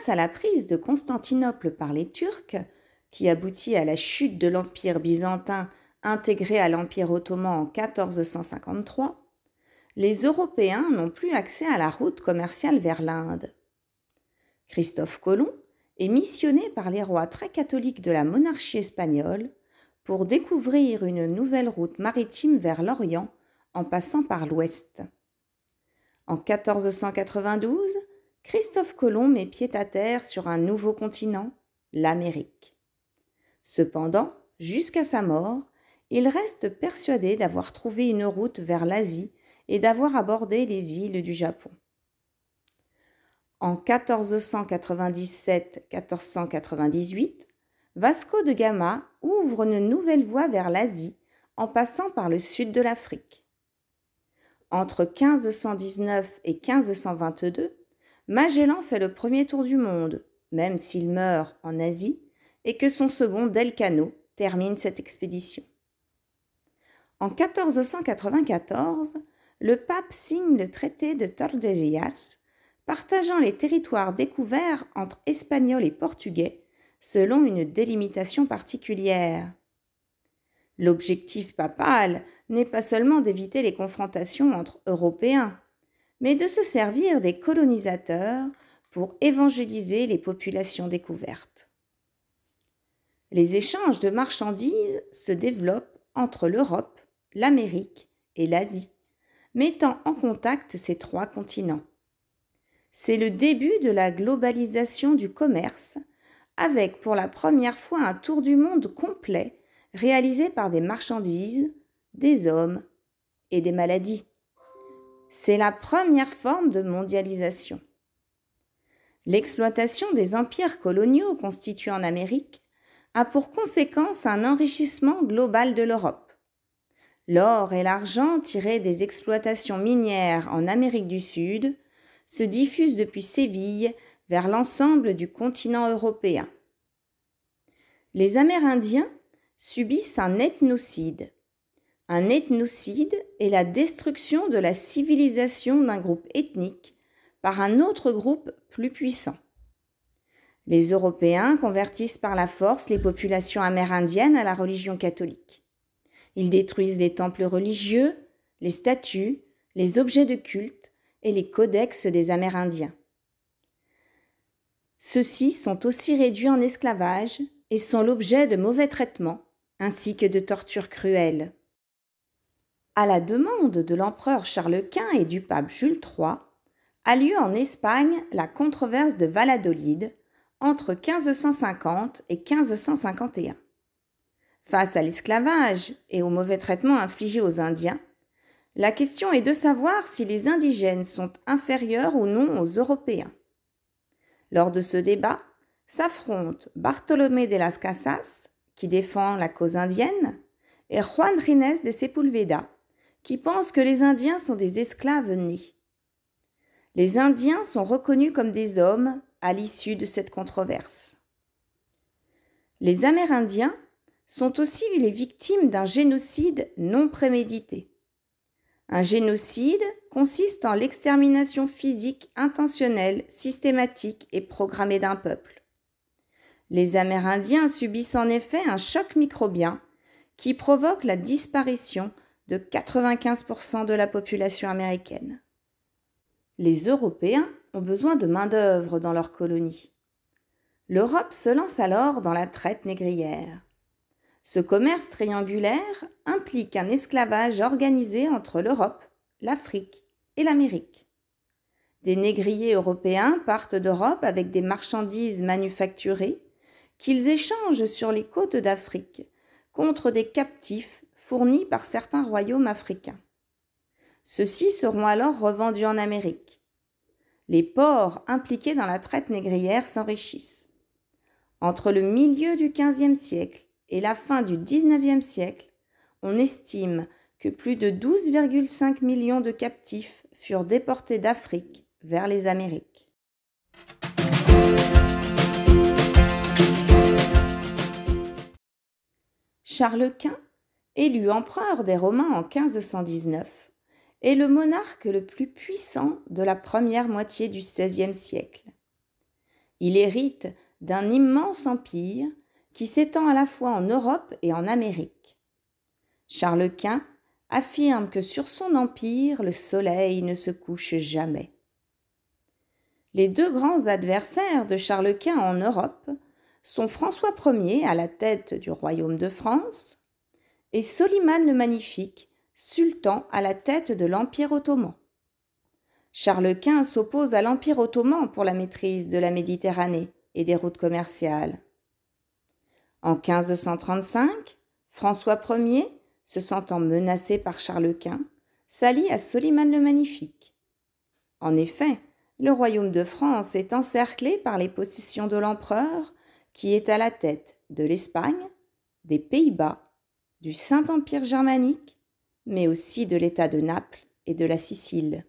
Face à la prise de Constantinople par les Turcs, qui aboutit à la chute de l'Empire byzantin intégré à l'Empire ottoman en 1453, les Européens n'ont plus accès à la route commerciale vers l'Inde. Christophe Colomb est missionné par les rois très catholiques de la monarchie espagnole pour découvrir une nouvelle route maritime vers l'Orient en passant par l'Ouest. En 1492, Christophe Colomb met pied à terre sur un nouveau continent, l'Amérique. Cependant, jusqu'à sa mort, il reste persuadé d'avoir trouvé une route vers l'Asie et d'avoir abordé les îles du Japon. En 1497-1498, Vasco de Gama ouvre une nouvelle voie vers l'Asie en passant par le sud de l'Afrique. Entre 1519 et 1522, Magellan fait le premier tour du monde, même s'il meurt en Asie, et que son second Del Cano termine cette expédition. En 1494, le pape signe le traité de Tordesillas, partageant les territoires découverts entre Espagnols et Portugais selon une délimitation particulière. L'objectif papal n'est pas seulement d'éviter les confrontations entre Européens, mais de se servir des colonisateurs pour évangéliser les populations découvertes. Les échanges de marchandises se développent entre l'Europe, l'Amérique et l'Asie, mettant en contact ces trois continents. C'est le début de la globalisation du commerce, avec pour la première fois un tour du monde complet réalisé par des marchandises, des hommes et des maladies. C'est la première forme de mondialisation. L'exploitation des empires coloniaux constitués en Amérique a pour conséquence un enrichissement global de l'Europe. L'or et l'argent tirés des exploitations minières en Amérique du Sud se diffusent depuis Séville vers l'ensemble du continent européen. Les Amérindiens subissent un ethnocide. Un ethnocide est la destruction de la civilisation d'un groupe ethnique par un autre groupe plus puissant. Les Européens convertissent par la force les populations amérindiennes à la religion catholique. Ils détruisent les temples religieux, les statues, les objets de culte et les codex des Amérindiens. Ceux-ci sont aussi réduits en esclavage et sont l'objet de mauvais traitements ainsi que de tortures cruelles. À la demande de l'empereur Charles Quint et du pape Jules III, a lieu en Espagne la controverse de Valladolid entre 1550 et 1551. Face à l'esclavage et aux mauvais traitements infligés aux Indiens, la question est de savoir si les indigènes sont inférieurs ou non aux Européens. Lors de ce débat, s'affrontent Bartolomé de las Casas, qui défend la cause indienne, et Juan Ginés de Sepúlveda, qui pense que les Indiens sont des esclaves nés. Les Indiens sont reconnus comme des hommes à l'issue de cette controverse. Les Amérindiens sont aussi les victimes d'un génocide non prémédité. Un génocide consiste en l'extermination physique intentionnelle, systématique et programmée d'un peuple. Les Amérindiens subissent en effet un choc microbien qui provoque la disparition de 95% de la population américaine. Les Européens ont besoin de main-d'œuvre dans leurs colonies. L'Europe se lance alors dans la traite négrière. Ce commerce triangulaire implique un esclavage organisé entre l'Europe, l'Afrique et l'Amérique. Des négriers européens partent d'Europe avec des marchandises manufacturées qu'ils échangent sur les côtes d'Afrique contre des captifs fournis par certains royaumes africains. Ceux-ci seront alors revendus en Amérique. Les ports impliqués dans la traite négrière s'enrichissent. Entre le milieu du XVe siècle et la fin du XIXe siècle, on estime que plus de 12,5 millions de captifs furent déportés d'Afrique vers les Amériques. Charles Quint, élu empereur des Romains en 1519, est le monarque le plus puissant de la première moitié du XVIe siècle. Il hérite d'un immense empire qui s'étend à la fois en Europe et en Amérique. Charles Quint affirme que sur son empire, le soleil ne se couche jamais. Les deux grands adversaires de Charles Quint en Europe sont François Ier à la tête du royaume de France et Soliman le Magnifique, sultan à la tête de l'Empire ottoman. Charles Quint s'oppose à l'Empire ottoman pour la maîtrise de la Méditerranée et des routes commerciales. En 1535, François Ier, se sentant menacé par Charles Quint, s'allie à Soliman le Magnifique. En effet, le royaume de France est encerclé par les possessions de l'empereur qui est à la tête de l'Espagne, des Pays-Bas, du Saint-Empire germanique, mais aussi de l'État de Naples et de la Sicile.